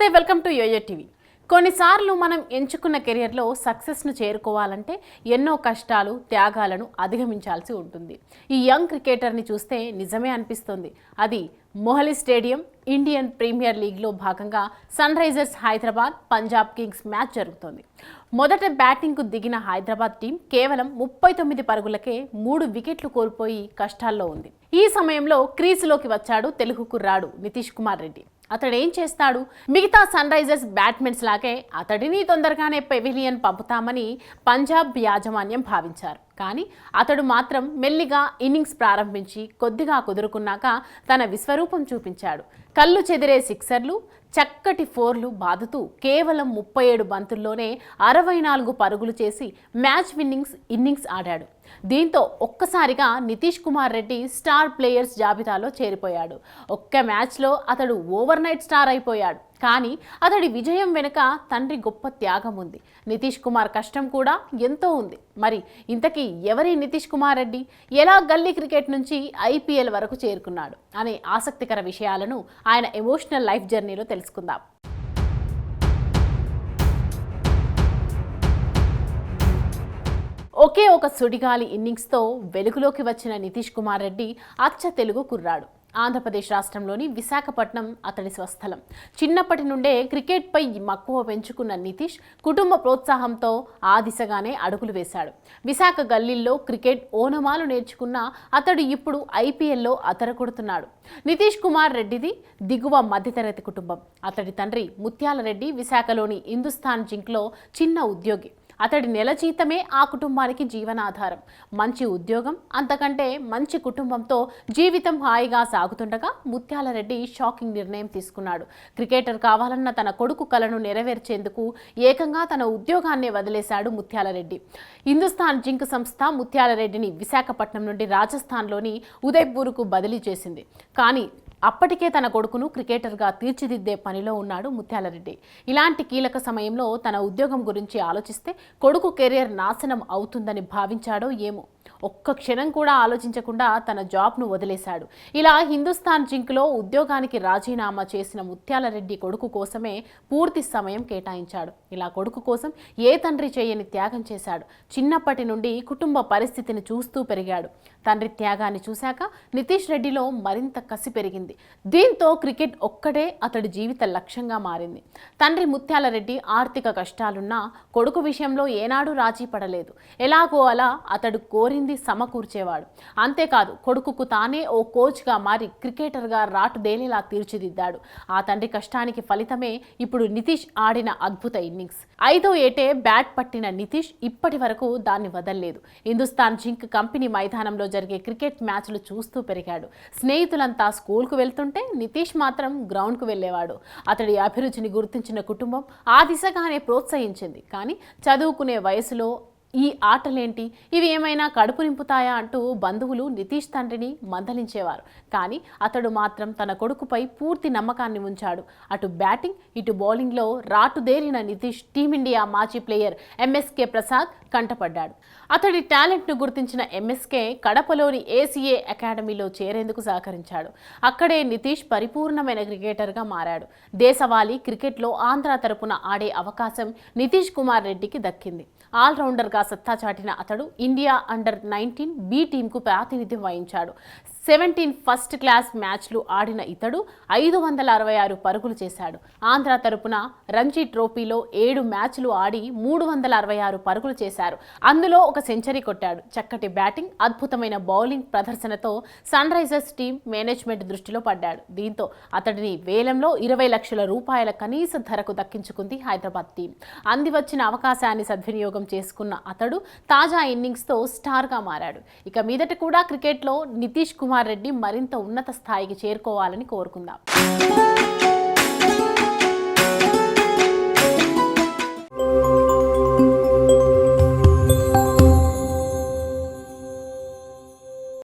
నమస్తే, welcome to yo-yo TV. కొన్నిసార్లు మనం ఎంచుకున్న కెరియర్లో సక్సెస్ను చేరుకోవాలంటే ఎన్నో కష్టాలు, త్యాగాలను అధిగమించాల్సి ఉంటుంది. ఈ యంగ్ క్రికెటర్ని చూస్తే నిజమే అనిపిస్తుంది. అది మొహాలీ స్టేడియం ఇండియన్ ప్రీమియర్ లీగ్లో భాగంగా Sunrisers Hyderabad Punjab Kings match జరుగుతోంది. మొదట బ్యాటింగ్కు దిగిన హైదరాబాద్ టీం కేవలం 39 పరుగులకే 3 వికెట్లు కోల్పోయి కష్టాల్లో ఉంది. ఈ సమయంలో క్రీజులోకి వచ్చాడు తెలుగు కుర్రాడు నితీష్ కుమార్ రెడ్డి. అతడు ఏం చేస్తాడు? మిగతా సన్ రైజర్స్ బ్యాట్స్మెన్స్ లాగే అతడిని తొందరగానే పెవిలియన్ పంపుతామని పంజాబ్ యాజమాన్యం భావించారు. కానీ అతడు మాత్రం మెల్లిగా ఇన్నింగ్స్ ప్రారంభించి కొద్దిగా కుదురుకున్నాక తన విశ్వరూపం చూపించాడు. కళ్ళు చెదిరే సిక్సర్లు, చక్కటి ఫోర్లు బాదుతూ కేవలం 37 బంతుల్లోనే 64 పరుగులు చేసి మ్యాచ్ ఇన్నింగ్స్ ఆడాడు. దీంతో ఒక్కసారిగా నితీష్ కుమార్ రెడ్డి స్టార్ ప్లేయర్స్ జాబితాలో చేరిపోయాడు. ఒక్క మ్యాచ్లో అతడు ఓవర్ నైట్ స్టార్ అయిపోయాడు. కానీ అతడి విజయం వెనుక తండ్రి గొప్ప త్యాగం ఉంది. నితీష్ కుమార్ కష్టం కూడా ఎంతో ఉంది. మరి ఇంతకీ ఎవరి నితీష్ కుమార్ రెడ్డి? ఎలా గల్లీ క్రికెట్ నుంచి ఐపీఎల్ వరకు చేరుకున్నాడు అనే ఆసక్తికర విషయాలను ఆయన ఎమోషనల్ లైఫ్ జర్నీలో తెలుసుకుందాం. ఒకే ఒక సుడిగాలి ఇన్నింగ్స్తో వెలుగులోకి వచ్చిన నితీష్ కుమార్ రెడ్డి అచ్చ తెలుగు కుర్రాడు. ఆంధ్రప్రదేశ్ రాష్ట్రంలోని విశాఖపట్నం అతడి స్వస్థలం. చిన్నప్పటి నుండే క్రికెట్పై మక్కువ పెంచుకున్న నితీష్ కుటుంబ ప్రోత్సాహంతో ఆ దిశగానే అడుగులు వేశాడు. విశాఖ గల్లీల్లో క్రికెట్ ఓనమాలు నేర్చుకున్న అతడు ఇప్పుడు ఐపీఎల్లో అదరకొడుతున్నాడు. నితీష్ కుమార్ రెడ్డిది దిగువ మధ్యతరగతి కుటుంబం. అతడి తండ్రి ముత్యాల రెడ్డి విశాఖలోని హిందుస్థాన్ జింక్లో చిన్న ఉద్యోగి. అతడి నెల జీతమే ఆ కుటుంబానికి జీవనాధారం. మంచి ఉద్యోగం, అంతకంటే మంచి కుటుంబంతో జీవితం హాయిగా సాగుతుండగా ముత్యాలరెడ్డి షాకింగ్ నిర్ణయం తీసుకున్నాడు. క్రికెటర్ కావాలన్న తన కొడుకు కలను నెరవేర్చేందుకు ఏకంగా తన ఉద్యోగాన్నే వదిలేశాడు ముత్యాలరెడ్డి. హిందుస్థాన్ జింక్ సంస్థ ముత్యాలరెడ్డిని విశాఖపట్నం నుండి రాజస్థాన్లోని ఉదయ్పూర్కు బదిలీ చేసింది. కానీ అప్పటికే తన కొడుకును క్రికెటర్గా తీర్చిదిద్దే పనిలో ఉన్నాడు ముత్యాలరెడ్డి. ఇలాంటి కీలక సమయంలో తన ఉద్యోగం గురించి ఆలోచిస్తే కొడుకు కెరీర్ నాశనం అవుతుందని భావించాడో ఏమో, ఒక్క క్షణం కూడా ఆలోచించకుండా తన జాబ్ను వదిలేశాడు. ఇలా హిందుస్థాన్ జింక్లో ఉద్యోగానికి రాజీనామా చేసిన ముత్యాలరెడ్డి కొడుకు కోసమే పూర్తి సమయం కేటాయించాడు. ఇలా కొడుకు కోసం ఏ తండ్రి చేయని త్యాగం చేశాడు. చిన్నప్పటి నుండి కుటుంబ పరిస్థితిని చూస్తూ పెరిగాడు. తండ్రి త్యాగాన్ని చూశాక నితీష్ రెడ్డిలో మరింత కసి పెరిగింది. దీంతో క్రికెట్ ఒక్కడే అతడి జీవిత లక్ష్యంగా మారింది. తండ్రి ముత్యాలరెడ్డి ఆర్థిక కష్టాలున్నా కొడుకు విషయంలో ఏనాడు రాజీ పడలేదు. ఎలాగో అలా అతడు కోరింది సమకూర్చేవాడు. అంతేకాదు, కొడుకుకు తానే ఓ కోచ్గా మారి క్రికెటర్గా రాటుదేలేలా తీర్చిదిద్దాడు. ఆ తండ్రి కష్టానికి ఫలితమే ఇప్పుడు నితీష్ ఆడిన అద్భుత ఇన్నింగ్స్. 5వ ఏటే బ్యాట్ పట్టిన నితీష్ ఇప్పటి వరకు దాన్ని వదల్లేదు. హిందుస్థాన్ జింక్ కంపెనీ మైదానంలో జరిగే క్రికెట్ మ్యాచ్లు చూస్తూ పెరిగాడు. స్నేహితులంతా స్కూల్కు వెళ్తుంటే నితీష్ మాత్రం గ్రౌండ్కు వెళ్ళేవాడు. అతడి అభిరుచిని గుర్తించిన కుటుంబం ఆ దిశగానే ప్రోత్సహించింది. కానీ చదువుకునే వయసులో ఈ ఆటలేంటి, ఇవి ఏమైనా కడుపు నింపుతాయా అంటూ బంధువులు నితీష్ తండ్రిని మందలించేవారు. కానీ అతడు మాత్రం తన కొడుకుపై పూర్తి నమ్మకాన్ని ఉంచాడు. అటు బ్యాటింగ్ ఇటు బౌలింగ్లో రాటుదేరిన నితీష్ టీమిండియా మాజీ ప్లేయర్ ఎంఎస్కే ప్రసాద్ కంటపడ్డాడు. అతడి టాలెంట్ను గుర్తించిన ఎంఎస్కే కడపలోని ఏసీఏ అకాడమీలో చేరేందుకు సహకరించాడు. అక్కడే నితీష్ పరిపూర్ణమైన క్రికెటర్గా మారాడు. దేశవాళీ క్రికెట్లో ఆంధ్ర తరపున ఆడే అవకాశం నితీష్ కుమార్ రెడ్డికి దక్కింది. ఆల్రౌండర్గా సత్తా చాటిన అతడు ఇండియా అండర్-19 బి టీంకు ప్రాతినిధ్యం వహించాడు. 17 ఫస్ట్ క్లాస్ మ్యాచ్లు ఆడిన ఇతడు 566 పరుగులు చేశాడు. ఆంధ్ర తరపున రంజీ ట్రోఫీలో 7 మ్యాచ్లు ఆడి 366 పరుగులు చేశారు. అందులో ఒక సెంచరీ కొట్టాడు. చక్కటి బ్యాటింగ్, అద్భుతమైన బౌలింగ్ ప్రదర్శనతో సన్ రైజర్స్ టీం మేనేజ్మెంట్ దృష్టిలో పడ్డాడు. దీంతో అతడిని వేలంలో 20 లక్షల రూపాయల కనీస ధరకు దక్కించుకుంది హైదరాబాద్ టీం. అందివచ్చిన అవకాశాన్ని సద్వినియోగం చేసుకున్న అతడు తాజా ఇన్నింగ్స్తో స్టార్గా మారాడు. ఇక మీదట కూడా క్రికెట్లో నితీష్ కుమార్ రెడ్డి మరింత ఉన్నత స్థాయికి చేరుకోవాలని కోరుకుందాం.